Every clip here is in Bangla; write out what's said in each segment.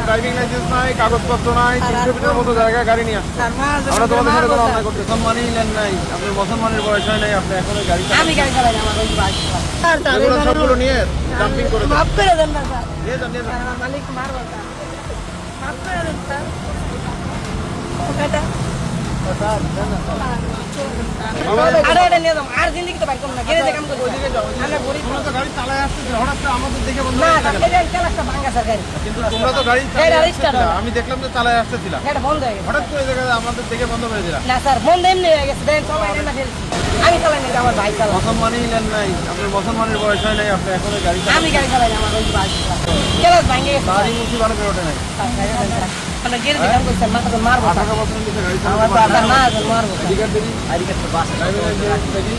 ড্রাইভিং লাইসেন্স নাই, কাগজপত্র নাই, 300 ফিটের মতো জায়গায় গাড়ি নিয়ে আসছে। আমরা তোমাদের সাথে কোনো অন্যায় করতে সম্মানই নেন নাই, আপনার মুসলমানের বয়স হয় নাই, আপনি এখনো গাড়ি আমি গাড়ি চালাই না, আমার ওই বাইক চালাই। এগুলো সবগুলো নিয়ে ডাম্পিং করে দেন। মাফ করে দেন না স্যার। নিয়ে যান, নিয়ে যান। আমার মালিক মারবো স্যার। মাফ করে দেন স্যার। এটা আরে এটা নিয়ে যাও, আর জিন্দিগি তো বাইক করবো না, গ্যারেজে কাম করবো। ওইদিকে যাও, ওইদিকে আমরা যাও। গরিব তোমরা তো গাড়ি চালায় আসতেছে, হঠাৎ করে আমাদের দেখে বন্ধ না, হয়ে স্যার, গেল। এই চালাকটা ভাঙা স্যার গাড়ি। কিন্তু তোমরা তো গাড়ি এটা চালায় restart আসতেছিলা। হবে। আমি দেখলাম যে চালায় আসতেছিলা। এটা বন্ধ হয়ে গেছে। হঠাৎ করে এই জায়গায় আমাদের দেখে বন্ধ করে দিলা। না স্যার, বন্ধ এমনি হয়ে গেছে। দেখেন সবাই এনে ফেলছি। আমি চালাই না, এটা আমার ভাই চালায়। মুসলমানই নেন নাই, আপনার মুসলমানের বয়স হয় নাই, আপনি এখনো গাড়ি আমি গাড়ি চালাই না, আমার ওই বাইক চালাই। গ্যারেজ ভাঙে গেছে স্যার। গাড়ি মুখি ভালো করে ওঠে নাই। আমরা গ্যারেজে কাম করছি, মাথা তো মারবো স্যার। 18 বছরের নিচে গাড়ি আমার চালাতে বাবা না, স্যার, মারবো স্যার। অধিকার দেখি, ড্রাইভিং লাইসেন্স দেখি,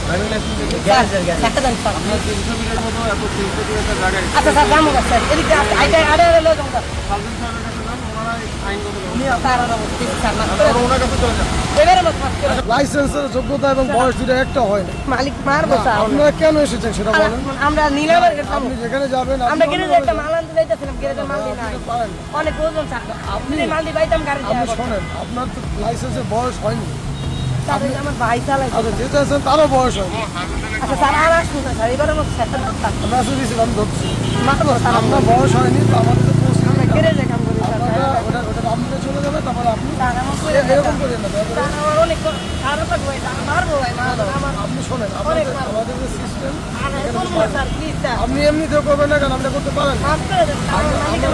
ড্রাইভিং লাইসেন্স দেখি। স্যার, চারটে দেন স্যার। আপনার 300 ফিটের মতো এত 300 ফিটের জায়গায় আচ্ছা স্যার, যাবো না স্যার। এদিকে আইটা আরে লয়ে যাবো স্যার। সার্জন সাহেবের কাছে যান, ওনারা আইনগত স্যার, আর বলছি, স্যার, মাফ করে ব্যবস্থা দেন। ওনার কাছে চলে যান। এবারে মাফ করে দেন। লাইসেন্সের যোগ্যতা এবং বয়স দুটো একটা হয় না। মালিক মারবো স্যার। আপনারা কেন এসেছেন সেটা বলেন। আমরা নিলামের গেছিলাম। আপনি যেখানে যাবেন আমরা গ্যারেজে একটা মাল আনতে যাইতেছিলাম, গ্যারেজে মাল দিই নাই। পারেন। অনেক প্রয়োজন স্যার। আপনি মাল দিয়ে পাইতাম গাড়ি দিয়ে। আপনি শোনেন, আপনার তো লাইসেন্সের বয়স হয়নি। স্যার, এই যে আমার ভাই চালাই। আচ্ছা যেটা আছেন তারও বয়স হয়নি। আচ্ছা স্যার, আর আসুন না স্যার, এবারে মতো স্যার আমরা আসলে দিয়েছিলাম ধরছি। মারবো স্যার। আপনার বয়স হয়নি তো আমাদের তো পোস্ট আমরা গ্যারেজে কাম করি স্যার। ওটা আপনাদের চলে যাবে, তারপরে আপনি স্যার, আমার করে দেন। এরকম করেন না। স্যার, আমার অনেক খারাপ লাগবে ভাই, স্যার, মারবো ভাই, মারবো। আমার আপনি শোনেন, অনেক আমাদের যে সিস্টেম, আর করবো না স্যার, প্লিজ স্যার। আপনি এমনিতেও করবেন না, কারণ আপনি করতে পারেন। মাফ করে দেন স্যার, আমার মালিকের